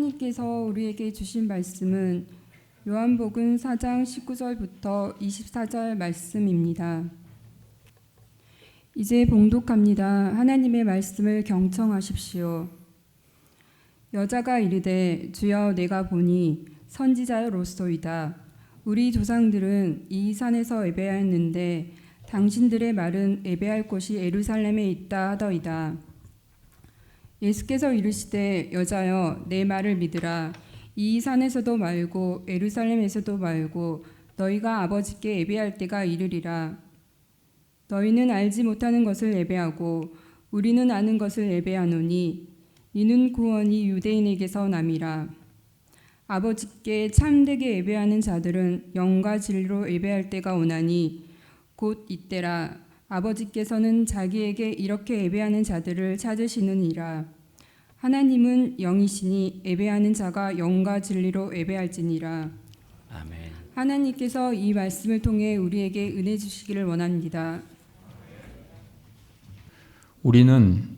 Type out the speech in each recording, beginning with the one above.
하나님께서 우리에게 주신 말씀은 요한복음 4장 19절부터 24절 말씀입니다. 이제 봉독합니다. 하나님의 말씀을 경청하십시오. 여자가 이르되 주여 내가 보니 선지자로소이다. 우리 조상들은 이 산에서 예배하였는데 당신들의 말은 예배할 곳이 예루살렘에 있다 하더이다. 예수께서 이르시되 여자여 내 말을 믿으라. 이 산에서도 말고 예루살렘에서도 말고 너희가 아버지께 예배할 때가 이르리라. 너희는 알지 못하는 것을 예배하고 우리는 아는 것을 예배하노니 이는 구원이 유대인에게서 남이라. 아버지께 참되게 예배하는 자들은 영과 진리로 예배할 때가 오나니 곧 이때라. 아버지께서는 자기에게 이렇게 예배하는 자들을 찾으시느니라. 하나님은 영이시니 예배하는 자가 영과 진리로 예배할지니라. 아멘. 하나님께서 이 말씀을 통해 우리에게 은혜 주시기를 원합니다. 우리는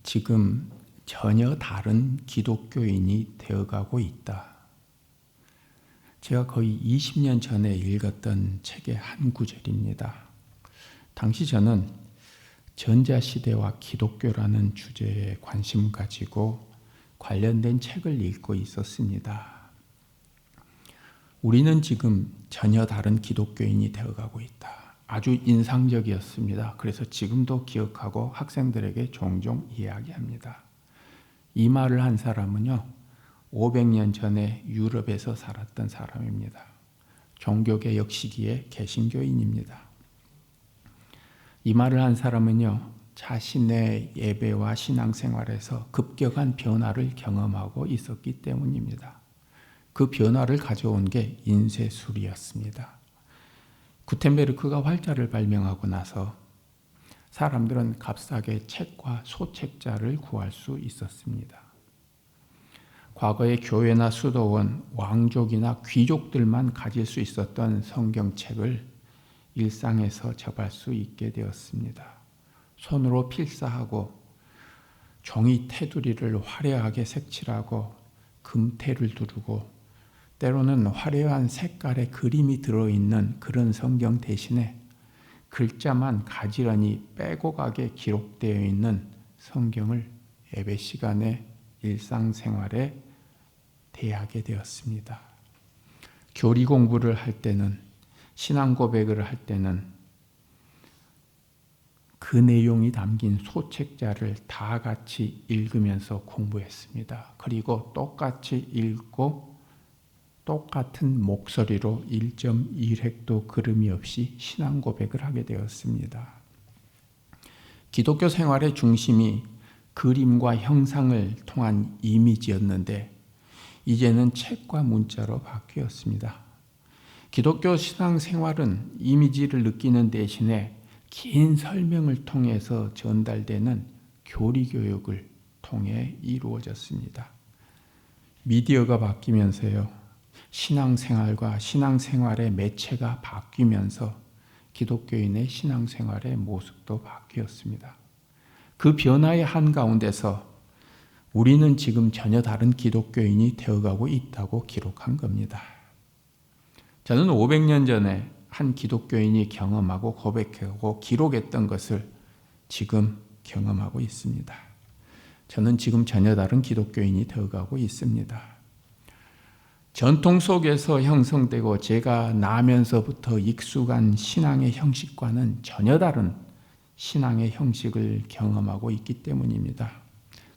지금 전혀 다른 기독교인이 되어가고 있다. 제가 거의 20년 전에 읽었던 책의 한 구절입니다. 당시 저는 전자시대와 기독교라는 주제에 관심 가지고 관련된 책을 읽고 있었습니다. 우리는 지금 전혀 다른 기독교인이 되어가고 있다. 아주 인상적이었습니다. 그래서 지금도 기억하고 학생들에게 종종 이야기합니다. 이 말을 한 사람은요, 500년 전에 유럽에서 살았던 사람입니다. 종교개혁 시기의 개신교인입니다. 이 말을 한 사람은요, 자신의 예배와 신앙생활에서 급격한 변화를 경험하고 있었기 때문입니다. 그 변화를 가져온 게 인쇄술이었습니다. 구텐베르크가 활자를 발명하고 나서 사람들은 값싸게 책과 소책자를 구할 수 있었습니다. 과거에 교회나 수도원, 왕족이나 귀족들만 가질 수 있었던 성경책을 일상에서 접할 수 있게 되었습니다. 손으로 필사하고 종이 테두리를 화려하게 색칠하고 금테를 두르고 때로는 화려한 색깔의 그림이 들어있는 그런 성경 대신에 글자만 가지런히 빼곡하게 기록되어 있는 성경을 예배 시간에 일상생활에 대하게 되었습니다. 교리 공부를 할 때는, 신앙 고백을 할 때는 그 내용이 담긴 소책자를 다 같이 읽으면서 공부했습니다. 그리고 똑같이 읽고 똑같은 목소리로 1.1획도 그름이 없이 신앙 고백을 하게 되었습니다. 기독교 생활의 중심이 그림과 형상을 통한 이미지였는데 이제는 책과 문자로 바뀌었습니다. 기독교 신앙생활은 이미지를 느끼는 대신에 긴 설명을 통해서 전달되는 교리교육을 통해 이루어졌습니다. 미디어가 바뀌면서요, 신앙생활과 신앙생활의 매체가 바뀌면서 기독교인의 신앙생활의 모습도 바뀌었습니다. 그 변화의 한가운데서 우리는 지금 전혀 다른 기독교인이 되어가고 있다고 기록한 겁니다. 저는 500년 전에 한 기독교인이 경험하고 고백하고 기록했던 것을 지금 경험하고 있습니다. 저는 지금 전혀 다른 기독교인이 되어가고 있습니다. 전통 속에서 형성되고 제가 나면서부터 익숙한 신앙의 형식과는 전혀 다른 신앙의 형식을 경험하고 있기 때문입니다.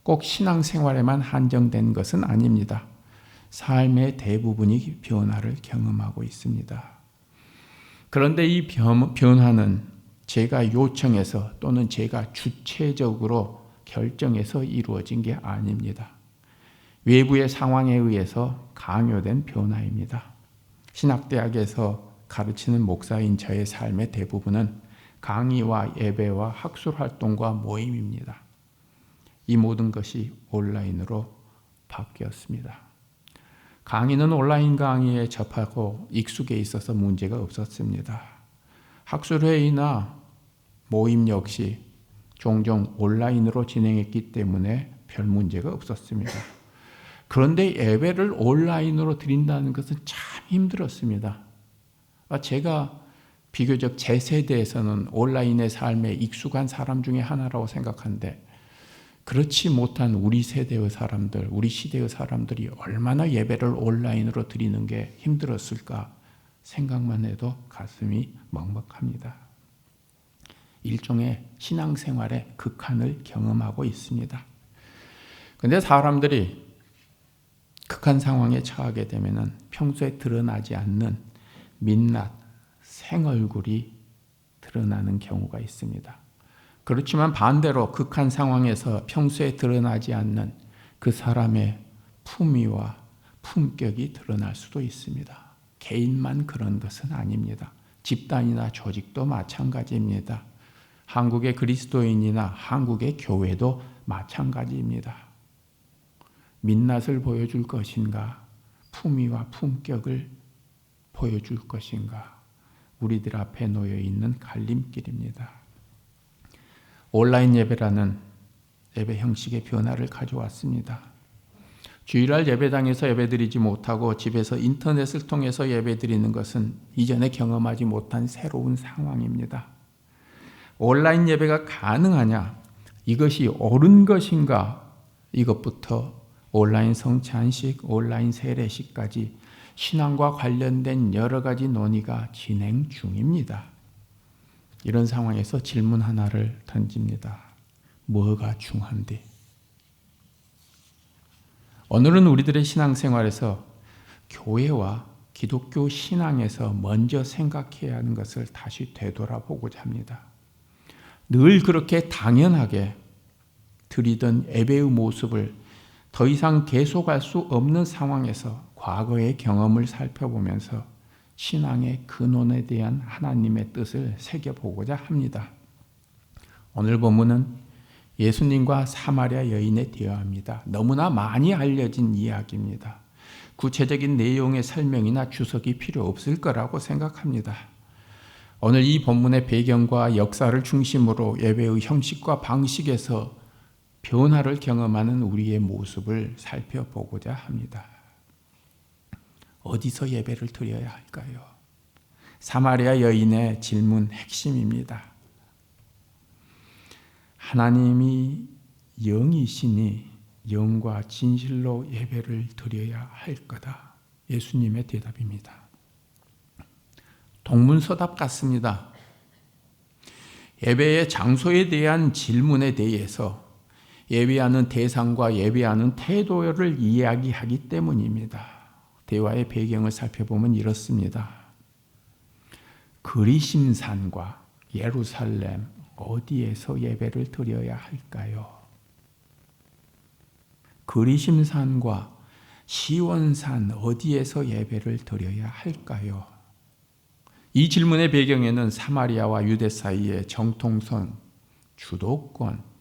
꼭 신앙생활에만 한정된 것은 아닙니다. 삶의 대부분이 변화를 경험하고 있습니다. 그런데 이 변화는 제가 요청해서 또는 제가 주체적으로 결정해서 이루어진 게 아닙니다. 외부의 상황에 의해서 강요된 변화입니다. 신학대학에서 가르치는 목사인 저의 삶의 대부분은 강의와 예배와 학술활동과 모임입니다. 이 모든 것이 온라인으로 바뀌었습니다. 강의는 온라인 강의에 접하고 익숙해 있어서 문제가 없었습니다. 학술회의나 모임 역시 종종 온라인으로 진행했기 때문에 별 문제가 없었습니다. 그런데 예배를 온라인으로 드린다는 것은 참 힘들었습니다. 제가 비교적 제 세대에서는 온라인의 삶에 익숙한 사람 중에 하나라고 생각하는데, 그렇지 못한 우리 세대의 사람들, 우리 시대의 사람들이 얼마나 예배를 온라인으로 드리는 게 힘들었을까 생각만 해도 가슴이 먹먹합니다. 일종의 신앙생활의 극한을 경험하고 있습니다. 그런데 사람들이 극한 상황에 처하게 되면 평소에 드러나지 않는 민낯, 생얼굴이 드러나는 경우가 있습니다. 그렇지만 반대로 극한 상황에서 평소에 드러나지 않는 그 사람의 품위와 품격이 드러날 수도 있습니다. 개인만 그런 것은 아닙니다. 집단이나 조직도 마찬가지입니다. 한국의 그리스도인이나 한국의 교회도 마찬가지입니다. 민낯을 보여줄 것인가, 품위와 품격을 보여줄 것인가, 우리들 앞에 놓여 있는 갈림길입니다. 온라인 예배라는 예배 형식의 변화를 가져왔습니다. 주일날 예배당에서 예배드리지 못하고 집에서 인터넷을 통해서 예배드리는 것은 이전에 경험하지 못한 새로운 상황입니다. 온라인 예배가 가능하냐? 이것이 옳은 것인가? 이것부터 온라인 성찬식, 온라인 세례식까지 신앙과 관련된 여러 가지 논의가 진행 중입니다. 이런 상황에서 질문 하나를 던집니다. 뭐가 중한데? 오늘은 우리들의 신앙생활에서 교회와 기독교 신앙에서 먼저 생각해야 하는 것을 다시 되돌아보고자 합니다. 늘 그렇게 당연하게 드리던 예배의 모습을 더 이상 계속할 수 없는 상황에서 과거의 경험을 살펴보면서 신앙의 근원에 대한 하나님의 뜻을 새겨보고자 합니다. 오늘 본문은 예수님과 사마리아 여인의 대화입니다. 너무나 많이 알려진 이야기입니다. 구체적인 내용의 설명이나 주석이 필요 없을 거라고 생각합니다. 오늘 이 본문의 배경과 역사를 중심으로 예배의 형식과 방식에서 변화를 경험하는 우리의 모습을 살펴보고자 합니다. 어디서 예배를 드려야 할까요? 사마리아 여인의 질문 핵심입니다. 하나님이 영이시니 영과 진실로 예배를 드려야 할 거다. 예수님의 대답입니다. 동문서답 같습니다. 예배의 장소에 대한 질문에 대해서 예배하는 대상과 예배하는 태도를 이야기하기 때문입니다. 대화의 배경을 살펴보면 이렇습니다. 그리심산과 예루살렘 어디에서 예배를 드려야 할까요? 그리심산과 시온산 어디에서 예배를 드려야 할까요? 이 질문의 배경에는 사마리아와 유대 사이의 정통성, 주도권,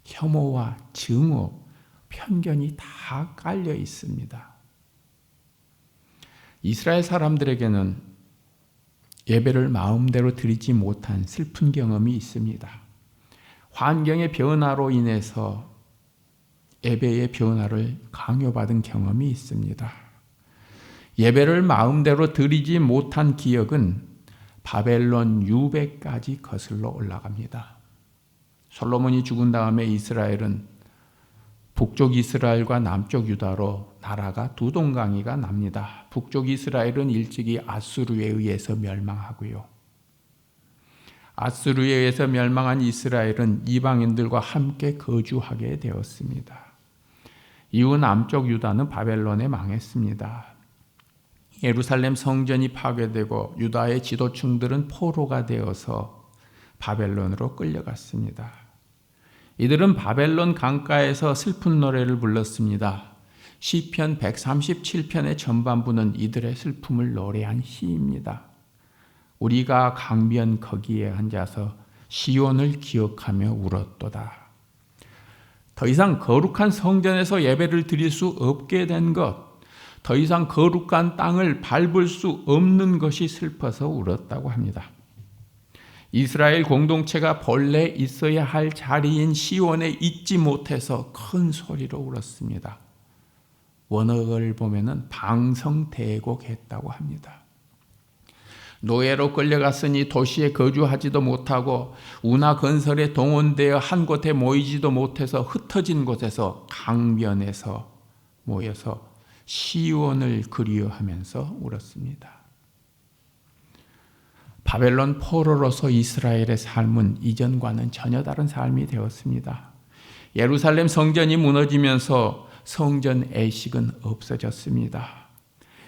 혐오와 증오, 편견이 다 깔려 있습니다. 이스라엘 사람들에게는 예배를 마음대로 드리지 못한 슬픈 경험이 있습니다. 환경의 변화로 인해서 예배의 변화를 강요받은 경험이 있습니다. 예배를 마음대로 드리지 못한 기억은 바벨론 유배까지 거슬러 올라갑니다. 솔로몬이 죽은 다음에 이스라엘은 북쪽 이스라엘과 남쪽 유다로 나라가 두 동강이가 납니다. 북쪽 이스라엘은 일찍이 아수르에 의해서 멸망하고요. 아수르에 의해서 멸망한 이스라엘은 이방인들과 함께 거주하게 되었습니다. 이후 남쪽 유다는 바벨론에 망했습니다. 예루살렘 성전이 파괴되고 유다의 지도층들은 포로가 되어서 바벨론으로 끌려갔습니다. 이들은 바벨론 강가에서 슬픈 노래를 불렀습니다. 시편 137편의 전반부는 이들의 슬픔을 노래한 시입니다. 우리가 강변 거기에 앉아서 시온을 기억하며 울었도다. 더 이상 거룩한 성전에서 예배를 드릴 수 없게 된 것, 더 이상 거룩한 땅을 밟을 수 없는 것이 슬퍼서 울었다고 합니다. 이스라엘 공동체가 본래 있어야 할 자리인 시온에 있지 못해서 큰 소리로 울었습니다. 원어를 보면은 방성대곡했다고 합니다. 노예로 끌려갔으니 도시에 거주하지도 못하고 운하 건설에 동원되어 한 곳에 모이지도 못해서 흩어진 곳에서 강변에서 모여서 시온을 그리워하면서 울었습니다. 바벨론 포로로서 이스라엘의 삶은 이전과는 전혀 다른 삶이 되었습니다. 예루살렘 성전이 무너지면서 성전 애식은 없어졌습니다.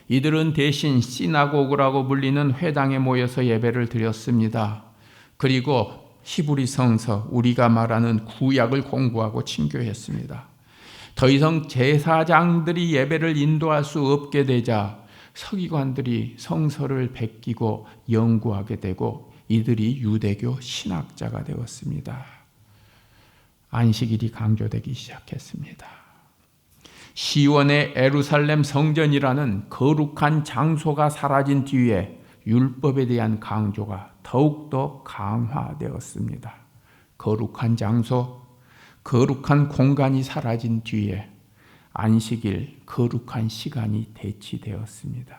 이들은 대신 시나고그라고 불리는 회당에 모여서 예배를 드렸습니다. 그리고 히브리 성서, 우리가 말하는 구약을 공부하고 친교했습니다. 더 이상 제사장들이 예배를 인도할 수 없게 되자 서기관들이 성서를 베끼고 연구하게 되고 이들이 유대교 신학자가 되었습니다. 안식일이 강조되기 시작했습니다. 시온의 예루살렘 성전이라는 거룩한 장소가 사라진 뒤에 율법에 대한 강조가 더욱더 강화되었습니다. 거룩한 장소, 거룩한 공간이 사라진 뒤에 안식일, 거룩한 시간이 대치되었습니다.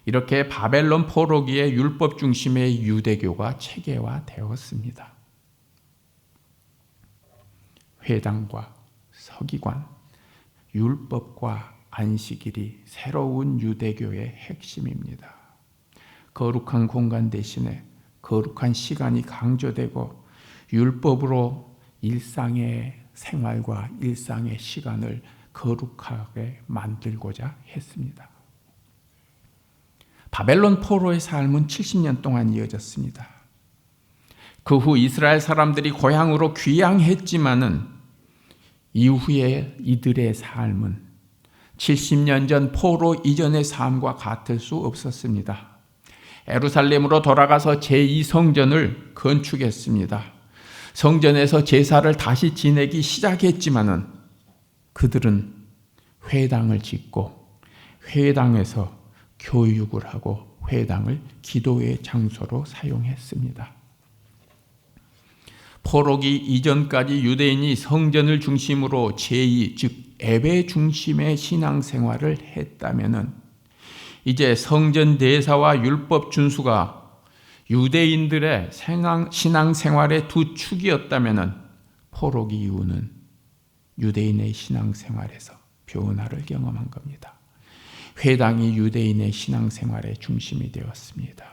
이렇게 바벨론 포로기의 율법 중심의 유대교가 체계화되었습니다. 회당과 서기관, 율법과 안식일이 새로운 유대교의 핵심입니다. 거룩한 공간 대신에 거룩한 시간이 강조되고 율법으로 일상의 생활과 일상의 시간을 거룩하게 만들고자 했습니다. 바벨론 포로의 삶은 70년 동안 이어졌습니다. 그 후 이스라엘 사람들이 고향으로 귀향했지만은 이후에 이들의 삶은 70년 전 포로 이전의 삶과 같을 수 없었습니다. 예루살렘으로 돌아가서 제2성전을 건축했습니다. 성전에서 제사를 다시 지내기 시작했지만은 그들은 회당을 짓고 회당에서 교육을 하고 회당을 기도의 장소로 사용했습니다. 포로기 이전까지 유대인이 성전을 중심으로 제2, 즉 예배 중심의 신앙생활을 했다면은 이제 성전 대사와 율법 준수가 유대인들의 신앙생활의 두 축이었다면은 포로기 이후는 유대인의 신앙생활에서 변화를 경험한 겁니다. 회당이 유대인의 신앙생활의 중심이 되었습니다.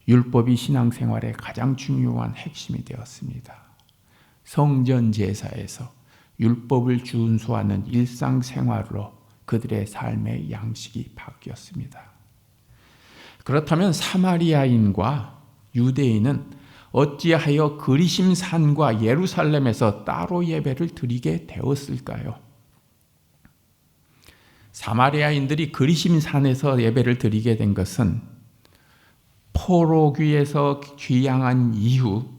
율법이 신앙생활의 가장 중요한 핵심이 되었습니다. 성전 제사에서 율법을 준수하는 일상생활로 그들의 삶의 양식이 바뀌었습니다. 그렇다면 사마리아인과 유대인은 어찌하여 그리심산과 예루살렘에서 따로 예배를 드리게 되었을까요? 사마리아인들이 그리심산에서 예배를 드리게 된 것은 포로기에서 귀향한 이후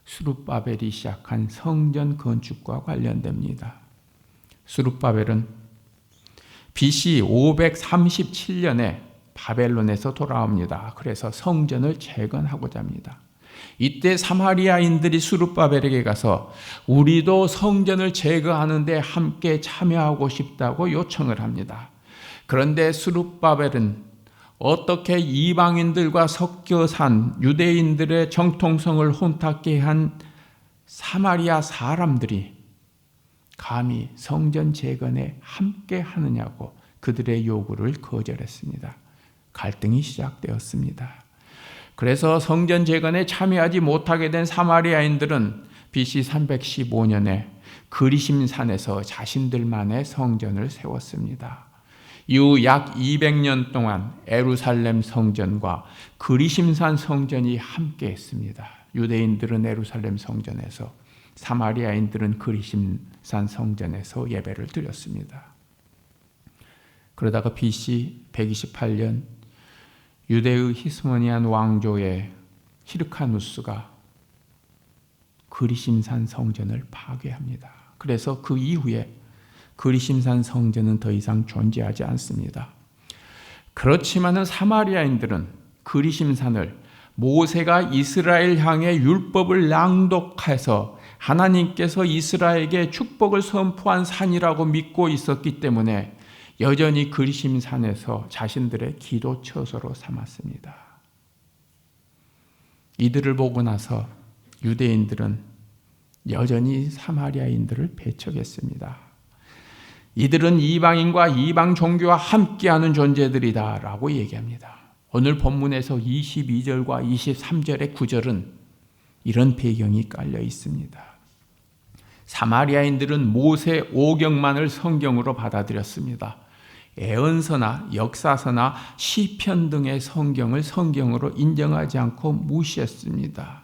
스룹바벨이 시작한 성전 건축과 관련됩니다. 스룹바벨은 BC 537년에 바벨론에서 돌아옵니다. 그래서 성전을 재건하고자 합니다. 이때 사마리아인들이 스룹바벨에게 가서 우리도 성전을 재건하는데 함께 참여하고 싶다고 요청을 합니다. 그런데 스룹바벨은 어떻게 이방인들과 섞여 산 유대인들의 정통성을 혼탁케 한 사마리아 사람들이 감히 성전 재건에 함께 하느냐고 그들의 요구를 거절했습니다. 갈등이 시작되었습니다. 그래서 성전 재건에 참여하지 못하게 된 사마리아인들은 BC 315년에 그리심산에서 자신들만의 성전을 세웠습니다. 이후 약 200년 동안 예루살렘 성전과 그리심산 성전이 함께했습니다. 유대인들은 예루살렘 성전에서, 사마리아인들은 그리심산 성전에서 예배를 드렸습니다. 그러다가 BC 128년 유대의 히스모니안 왕조의 히르카누스가 그리심산 성전을 파괴합니다. 그래서 그 이후에 그리심산 성전은 더 이상 존재하지 않습니다. 그렇지만은 사마리아인들은 그리심산을 모세가 이스라엘 향해 율법을 낭독해서 하나님께서 이스라엘에게 축복을 선포한 산이라고 믿고 있었기 때문에 여전히 그리심 산에서 자신들의 기도 처소로 삼았습니다. 이들을 보고 나서 유대인들은 여전히 사마리아인들을 배척했습니다. 이들은 이방인과 이방 종교와 함께하는 존재들이다 라고 얘기합니다. 오늘 본문에서 22절과 23절의 구절은 이런 배경이 깔려 있습니다. 사마리아인들은 모세 오경만을 성경으로 받아들였습니다. 애언서나 역사서나 시편 등의 성경을 성경으로 인정하지 않고 무시했습니다.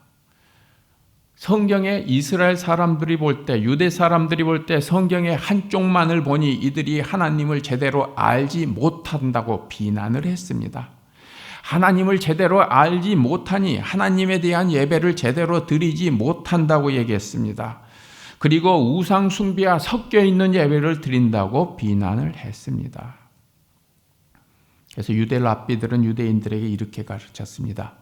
성경에 이스라엘 사람들이 볼 때, 유대 사람들이 볼 때 성경의 한쪽만을 보니 이들이 하나님을 제대로 알지 못한다고 비난을 했습니다. 하나님을 제대로 알지 못하니 하나님에 대한 예배를 제대로 드리지 못한다고 얘기했습니다. 그리고 우상 숭배와 섞여 있는 예배를 드린다고 비난을 했습니다. 그래서 유대 랍비들은 유대인들에게 이렇게 가르쳤습니다.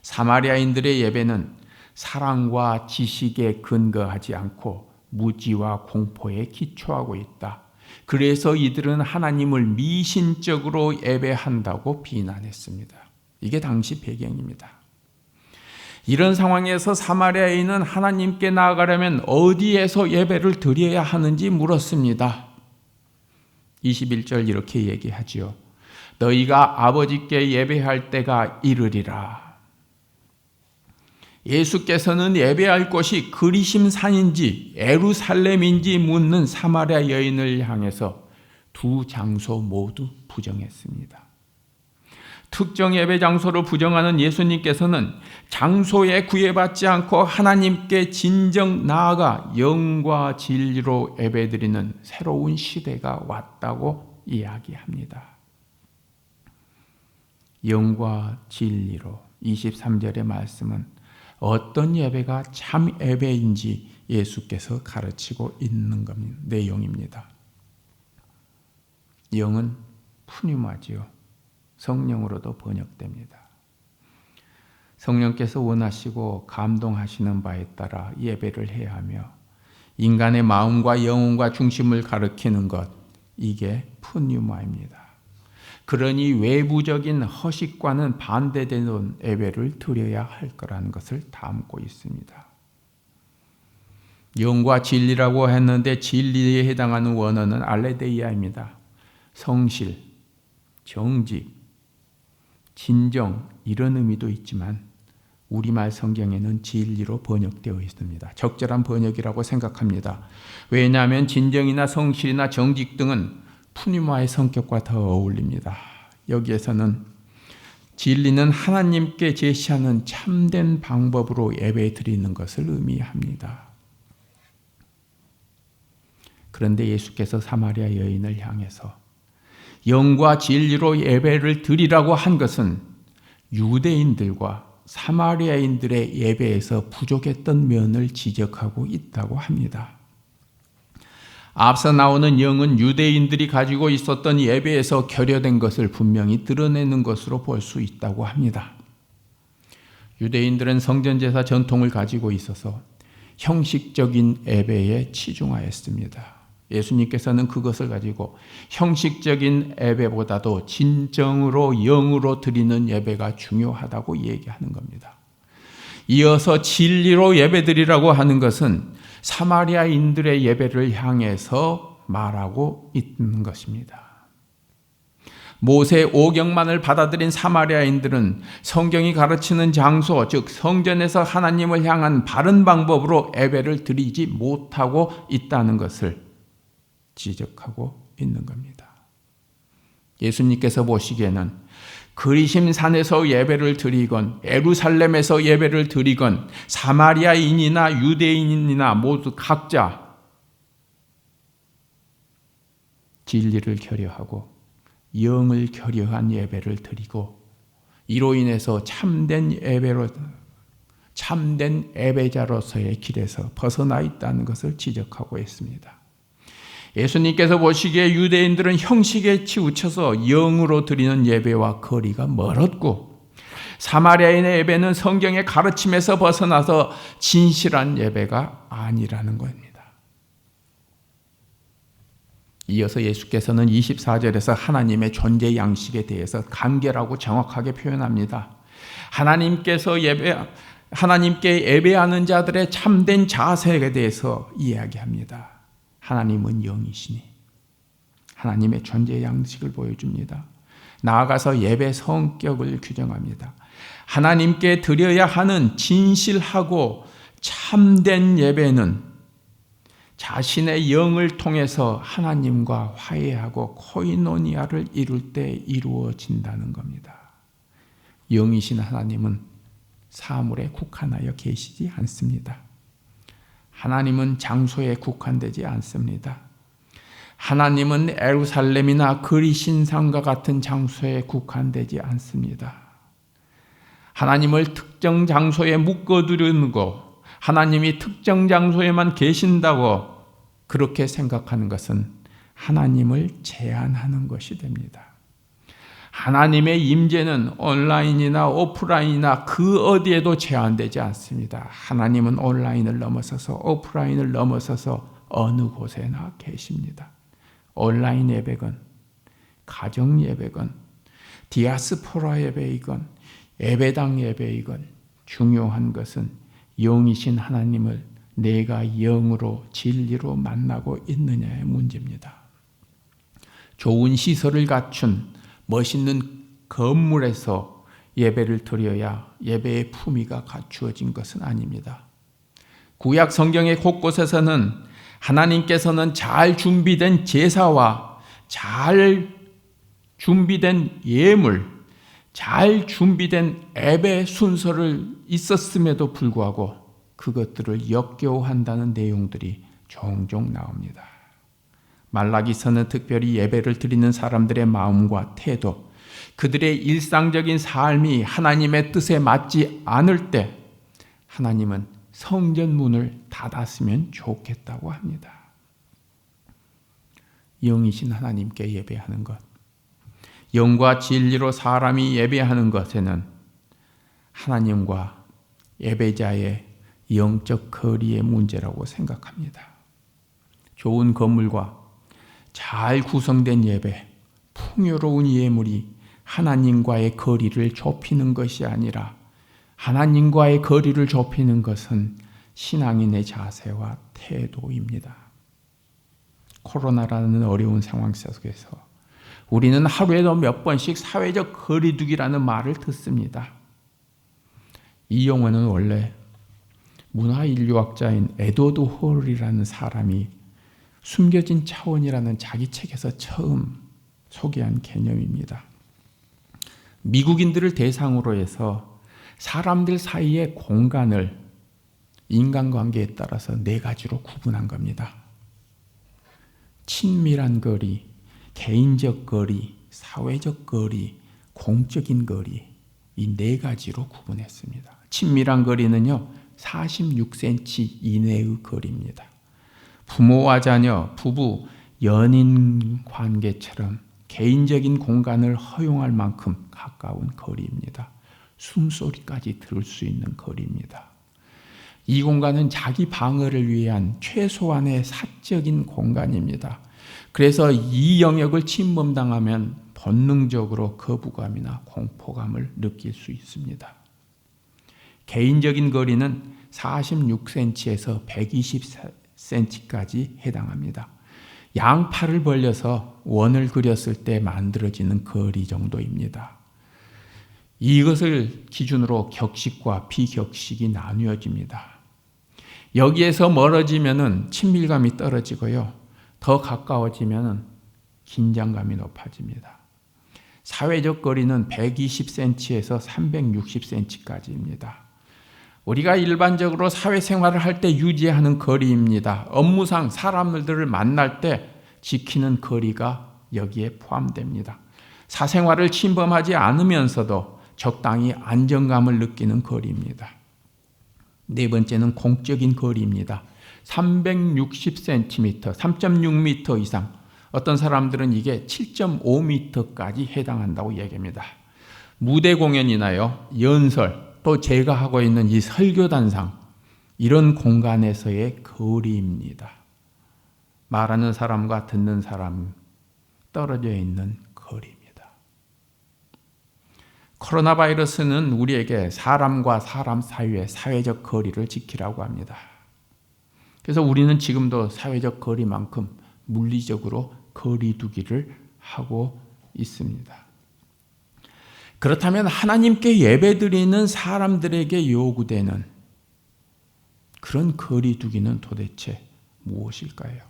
사마리아인들의 예배는 사랑과 지식에 근거하지 않고 무지와 공포에 기초하고 있다. 그래서 이들은 하나님을 미신적으로 예배한다고 비난했습니다. 이게 당시 배경입니다. 이런 상황에서 사마리아인은 하나님께 나아가려면 어디에서 예배를 드려야 하는지 물었습니다. 21절 이렇게 얘기하지요. 너희가 아버지께 예배할 때가 이르리라. 예수께서는 예배할 곳이 그리심산인지 예루살렘인지 묻는 사마리아 여인을 향해서 두 장소 모두 부정했습니다. 특정 예배 장소를 부정하는 예수님께서는 장소에 구애받지 않고 하나님께 진정 나아가 영과 진리로 예배드리는 새로운 시대가 왔다고 이야기합니다. 영과 진리로 23절의 말씀은 어떤 예배가 참 예배인지 예수께서 가르치고 있는 내용입니다. 영은 푸뉴마지요. 성령으로도 번역됩니다. 성령께서 원하시고 감동하시는 바에 따라 예배를 해야 하며 인간의 마음과 영혼과 중심을 가리키는 것, 이게 푸뉴마입니다. 그러니 외부적인 허식과는 반대되는 예배를 드려야 할 거라는 것을 담고 있습니다. 영과 진리라고 했는데 진리에 해당하는 원어는 알레데이아입니다. 성실, 정직, 진정 이런 의미도 있지만 우리말 성경에는 진리로 번역되어 있습니다. 적절한 번역이라고 생각합니다. 왜냐하면 진정이나 성실이나 정직 등은 푸니마의 성격과 더 어울립니다. 여기에서는 진리는 하나님께 제시하는 참된 방법으로 예배 드리는 것을 의미합니다. 그런데 예수께서 사마리아 여인을 향해서 영과 진리로 예배를 드리라고 한 것은 유대인들과 사마리아인들의 예배에서 부족했던 면을 지적하고 있다고 합니다. 앞서 나오는 영은 유대인들이 가지고 있었던 예배에서 결여된 것을 분명히 드러내는 것으로 볼 수 있다고 합니다. 유대인들은 성전제사 전통을 가지고 있어서 형식적인 예배에 치중하였습니다. 예수님께서는 그것을 가지고 형식적인 예배보다도 진정으로 영으로 드리는 예배가 중요하다고 얘기하는 겁니다. 이어서 진리로 예배드리라고 하는 것은 사마리아인들의 예배를 향해서 말하고 있는 것입니다. 모세 오경만을 받아들인 사마리아인들은 성경이 가르치는 장소, 즉 성전에서 하나님을 향한 바른 방법으로 예배를 드리지 못하고 있다는 것을 지적하고 있는 겁니다. 예수님께서 보시기에는 그리심산에서 예배를 드리건 예루살렘에서 예배를 드리건 사마리아인이나 유대인이나 모두 각자 진리를 결여하고 영을 결여한 예배를 드리고 이로 인해서 참된 예배자로서의 길에서 벗어나 있다는 것을 지적하고 있습니다. 예수님께서 보시기에 유대인들은 형식에 치우쳐서 영으로 드리는 예배와 거리가 멀었고 사마리아인의 예배는 성경의 가르침에서 벗어나서 진실한 예배가 아니라는 겁니다. 이어서 예수께서는 24절에서 하나님의 존재 양식에 대해서 간결하고 정확하게 표현합니다. 하나님께 예배하는 자들의 참된 자세에 대해서 이야기합니다. 하나님은 영이시니 하나님의 존재 양식을 보여줍니다. 나아가서 예배 성격을 규정합니다. 하나님께 드려야 하는 진실하고 참된 예배는 자신의 영을 통해서 하나님과 화해하고 코이노니아를 이룰 때 이루어진다는 겁니다. 영이신 하나님은 사물에 국한하여 계시지 않습니다. 하나님은 장소에 국한되지 않습니다. 하나님은 예루살렘이나 그리신상과 같은 장소에 국한되지 않습니다. 하나님을 특정 장소에 묶어두려고 하나님이 특정 장소에만 계신다고 그렇게 생각하는 것은 하나님을 제한하는 것이 됩니다. 하나님의 임재는 온라인이나 오프라인이나 그 어디에도 제한되지 않습니다. 하나님은 온라인을 넘어서서 오프라인을 넘어서서 어느 곳에나 계십니다. 온라인 예배건 가정 예배건 디아스포라 예배이건 예배당 예배이건 중요한 것은 영이신 하나님을 내가 영으로 진리로 만나고 있느냐의 문제입니다. 좋은 시설을 갖춘 멋있는 건물에서 예배를 드려야 예배의 품위가 갖추어진 것은 아닙니다. 구약 성경의 곳곳에서는 하나님께서는 잘 준비된 제사와 잘 준비된 예물, 잘 준비된 예배 순서를 있었음에도 불구하고 그것들을 역겨워한다는 내용들이 종종 나옵니다. 말라기서는 특별히 예배를 드리는 사람들의 마음과 태도, 그들의 일상적인 삶이 하나님의 뜻에 맞지 않을 때 하나님은 성전 문을 닫았으면 좋겠다고 합니다. 영이신 하나님께 예배하는 것, 영과 진리로 사람이 예배하는 것에는 하나님과 예배자의 영적 거리의 문제라고 생각합니다. 좋은 건물과 잘 구성된 예배, 풍요로운 예물이 하나님과의 거리를 좁히는 것이 아니라 하나님과의 거리를 좁히는 것은 신앙인의 자세와 태도입니다. 코로나라는 어려운 상황 속에서 우리는 하루에도 몇 번씩 사회적 거리두기라는 말을 듣습니다. 이 용어는 원래 문화인류학자인 에드워드 홀이라는 사람이 숨겨진 차원이라는 자기 책에서 처음 소개한 개념입니다. 미국인들을 대상으로 해서 사람들 사이의 공간을 인간관계에 따라서 4가지로 구분한 겁니다. 친밀한 거리, 개인적 거리, 사회적 거리, 공적인 거리, 이 4가지로 구분했습니다. 친밀한 거리는요, 46cm 이내의 거리입니다. 부모와 자녀, 부부, 연인 관계처럼 개인적인 공간을 허용할 만큼 가까운 거리입니다. 숨소리까지 들을 수 있는 거리입니다. 이 공간은 자기 방어를 위한 최소한의 사적인 공간입니다. 그래서 이 영역을 침범당하면 본능적으로 거부감이나 공포감을 느낄 수 있습니다. 개인적인 거리는 46cm에서 120cm까지 해당합니다. 양팔을 벌려서 원을 그렸을 때 만들어지는 거리 정도입니다. 이것을 기준으로 격식과 비격식이 나뉘어집니다. 여기에서 멀어지면 친밀감이 떨어지고요. 더 가까워지면 긴장감이 높아집니다. 사회적 거리는 120cm에서 360cm까지입니다. 우리가 일반적으로 사회생활을 할 때 유지하는 거리입니다. 업무상 사람들을 만날 때 지키는 거리가 여기에 포함됩니다. 사생활을 침범하지 않으면서도 적당히 안정감을 느끼는 거리입니다. 4번째는 공적인 거리입니다. 360cm, 3.6m 이상, 어떤 사람들은 이게 7.5m까지 해당한다고 얘기합니다. 무대 공연이나요, 연설, 또 제가 하고 있는 이 설교단상, 이런 공간에서의 거리입니다. 말하는 사람과 듣는 사람 떨어져 있는 거리입니다. 코로나 바이러스는 우리에게 사람과 사람 사이의 사회적 거리를 지키라고 합니다. 그래서 우리는 지금도 사회적 거리만큼 물리적으로 거리두기를 하고 있습니다. 그렇다면 하나님께 예배드리는 사람들에게 요구되는 그런 거리두기는 도대체 무엇일까요?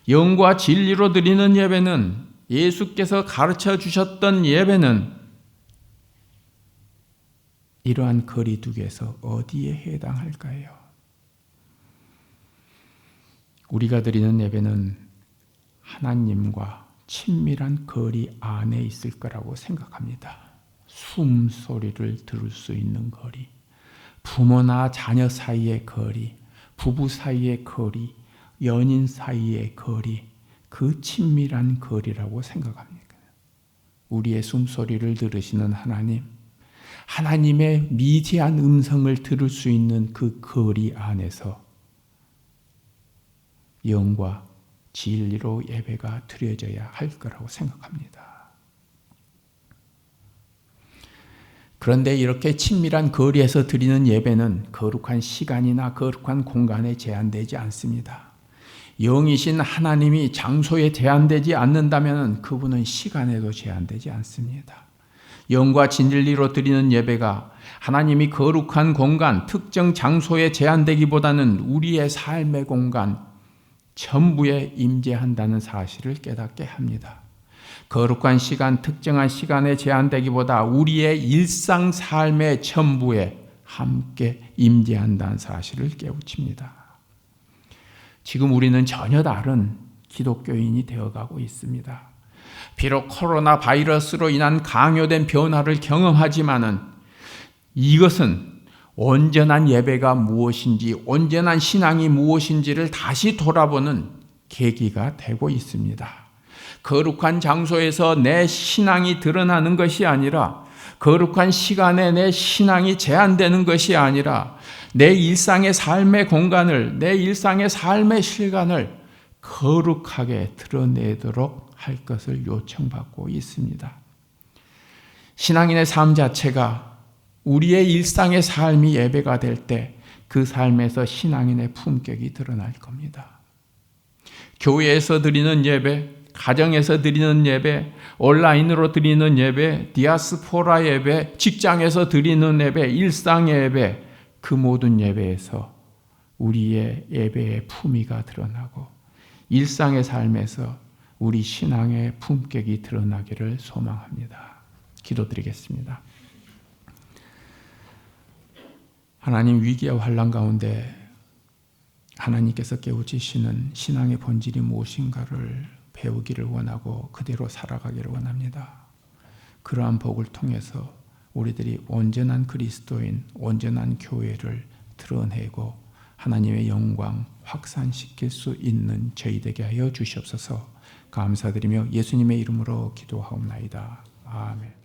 영과 진리로 드리는 예배는, 예수께서 가르쳐 주셨던 예배는 이러한 거리두기에서 어디에 해당할까요? 우리가 드리는 예배는 하나님과 친밀한 거리 안에 있을 거라고 생각합니다. 숨소리를 들을 수 있는 거리, 부모나 자녀 사이의 거리, 부부 사이의 거리, 연인 사이의 거리, 그 친밀한 거리라고 생각합니다. 우리의 숨소리를 들으시는 하나님, 하나님의 미지한 음성을 들을 수 있는 그 거리 안에서 영과 진리로 예배가 드려져야 할 거라고 생각합니다. 그런데 이렇게 친밀한 거리에서 드리는 예배는 거룩한 시간이나 거룩한 공간에 제한되지 않습니다. 영이신 하나님이 장소에 제한되지 않는다면 그분은 시간에도 제한되지 않습니다. 영과 진리로 드리는 예배가 하나님이 거룩한 공간, 특정 장소에 제한되기보다는 우리의 삶의 공간 전부에 임재한다는 사실을 깨닫게 합니다. 거룩한 시간, 특정한 시간에 제한되기보다 우리의 일상 삶의 전부에 함께 임재한다는 사실을 깨우칩니다. 지금 우리는 전혀 다른 기독교인이 되어가고 있습니다. 비록 코로나 바이러스로 인한 강요된 변화를 경험하지만은 이것은 온전한 예배가 무엇인지, 온전한 신앙이 무엇인지를 다시 돌아보는 계기가 되고 있습니다. 거룩한 장소에서 내 신앙이 드러나는 것이 아니라, 거룩한 시간에 내 신앙이 제한되는 것이 아니라, 내 일상의 삶의 공간을, 내 일상의 삶의 시간을 거룩하게 드러내도록 할 것을 요청받고 있습니다. 신앙인의 삶 자체가 우리의 일상의 삶이 예배가 될 때 그 삶에서 신앙인의 품격이 드러날 겁니다. 교회에서 드리는 예배, 가정에서 드리는 예배, 온라인으로 드리는 예배, 디아스포라 예배, 직장에서 드리는 예배, 일상 예배, 그 모든 예배에서 우리의 예배의 품위가 드러나고 일상의 삶에서 우리 신앙의 품격이 드러나기를 소망합니다. 기도드리겠습니다. 하나님, 위기와 환난 가운데 하나님께서 깨우치시는 신앙의 본질이 무엇인가를 배우기를 원하고 그대로 살아가기를 원합니다. 그러한 복을 통해서 우리들이 온전한 그리스도인, 온전한 교회를 드러내고 하나님의 영광 확산시킬 수 있는 저희 되게 하여 주시옵소서. 감사드리며 예수님의 이름으로 기도하옵나이다. 아멘.